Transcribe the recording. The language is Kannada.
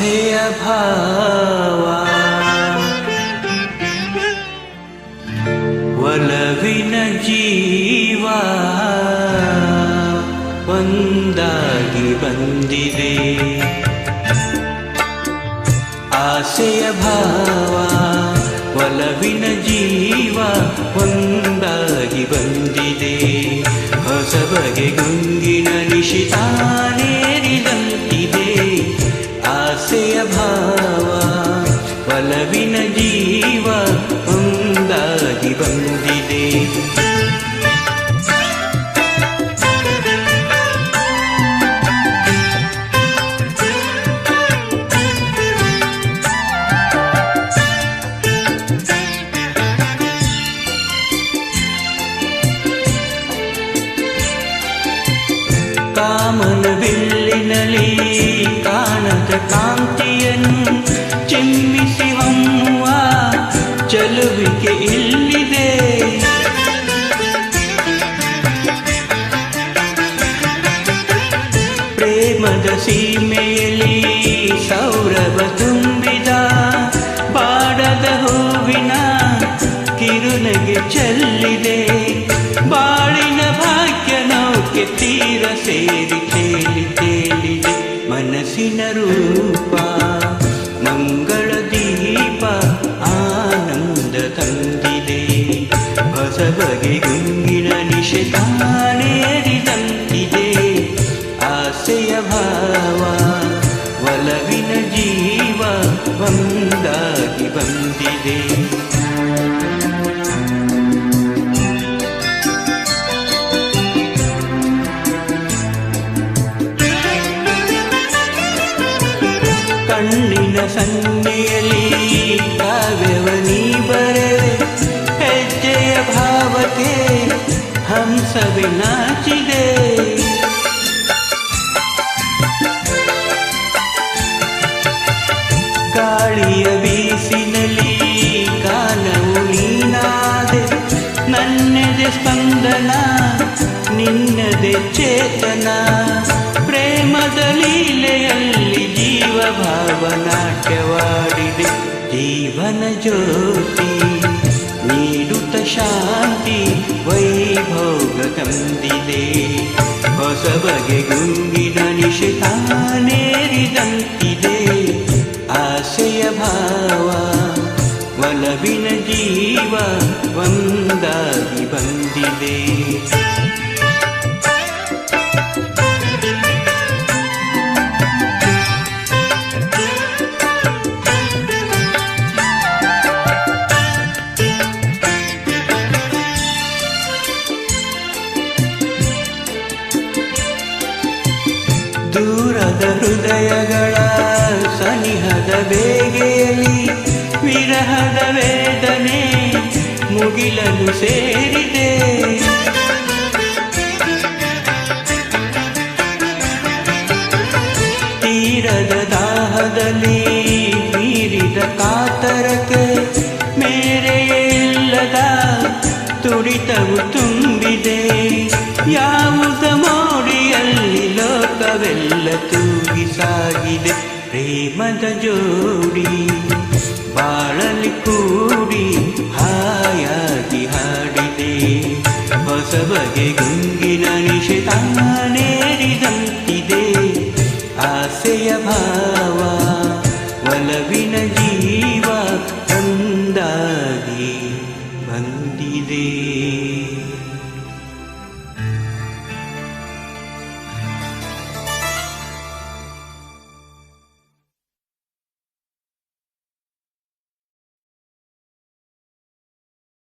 ಆಸೆಯ ಭಾವ ಒಲವಿನ ಜೀವ ಒಂದಾಗಿ ಬಂದಿದೆ. ಆಸೆಯ ಭಾವ ಒಲವಿನ ಜೀವ ಒಂದಾಗಿ ಬಂದಿದೆ. ಹೊಸ ಬಗೆ ಗುಂಗಿನ ನಿಶಿತಾನೇರಿದಂತಿದೆ. ಆಸೆಯ ಭಾವ ಒಲವಿನ ಜೀವ ಒಂದಾಗಿ ಬಂದಿದೆ. ಕಾಮನ ಬಿಲ್ಲಿನಲ್ಲಿ ಕಾಣದ ಕಾಂತಿಯನ್ನು ಚಿಮ್ಮಿಸಿ ಹೊಮ್ಮುವ ಚಲುವಿಕೆ ಇಲ್ಲಿದೆ. ಪ್ರೇಮದ ಸೀಮೆಯಲ್ಲಿ ಸೌರಭ ತುಂಬಿದ ಬಾಡದ ಹೂವಿನ ಕಿರುನಗೆ ಚೆಲ್ಲಿದೆ. ಬಾಳಿನ ಭಾಗ್ಯ ನೌಕೆ ತೀರ ಸೇರಿ ತೇಲಿ ತೇಲಿದೆ. ಮನಸ್ಸಿನ ರೂಪ ಮಂಗಳ ದೀಪ ಆನಂದ ತಂದಿದೆ. ಹೊಸ ಬಗೆ ಗುಂಗಿನ ನಿಶೆತಾನೇರಿದಂತಿದೆ. ಆಸೆಯ ಭಾವ ಒಲವಿನ ಜೀವ ಒಂದಾಗಿ ಬಂದಿದೆ. ಕಣ್ಣಿನ ಸನ್ನೆಯಲ್ಲಿ ಕಾವ್ಯವ ನೀ ಬರೆದೆ. ಹೆಜ್ಜೆಯ ಭಾವಕ್ಕೆ ಹಂಸವೇ ನಾಚಿದೆ. ಗಾಳಿಯ ಬೀಸಿನಲ್ಲಿ ಕಾನವು ನೀನಾದೆ. ನನ್ನದೆ ಸ್ಪಂದನ ನಿನ್ನದೆ ಚೇತನ. ಪ್ರೇಮದ ಲೀಲೆಯಲ್ಲಿ ಜೀವ ಭಾವನಾಟ್ಯವಾಡಿದೆ. ಜೀವನ ಜ್ಯೋತಿ ನೀಡುತ್ತ ಶಾಂತಿ ವೈಭೋಗ ತಂದಿದೆ. ಹೊಸ ಬಗೆ ಗುಂಗಿನ ನಿಶಿತಾನೇರಿದಂತಿದೆ. ಆಸೆಯ ಭಾವ ಒಲವಿನ ಜೀವ ಒಂದಾಗಿ ಬಂದಿದೆ. ದೂರದ ಹೃದಯಗಳ ಸನಿಹದ ಬೇಗೆಯಲ್ಲಿ ವಿರಹದ ವೇದನೆ ಮುಗಿಲಲು ಸೇರಿದೆ. ತೀರದ ದಾಹದಲ್ಲಿ ಮೀರಿದ ಕಾತರಕ್ಕೆ ಮೇರೆಯಿಲ್ಲದ ತುಡಿತವು ತುಂಬಿದೆ. ಯಾವುದ ಮೋಡಿಯಲ್ಲಿ ಲೋಕವೆಲ್ಲ ತೂಗಿ ಸಾಗಿದೆ. ಪ್ರೇಮದ ಜೋಡಿ ಬಾಳಲಿ ಕೂಡಿ ಹಾಯಾಗಿ ಹಾಡಿದೆ. ಹೊಸ ಬಗೆ ಗುಂಗಿ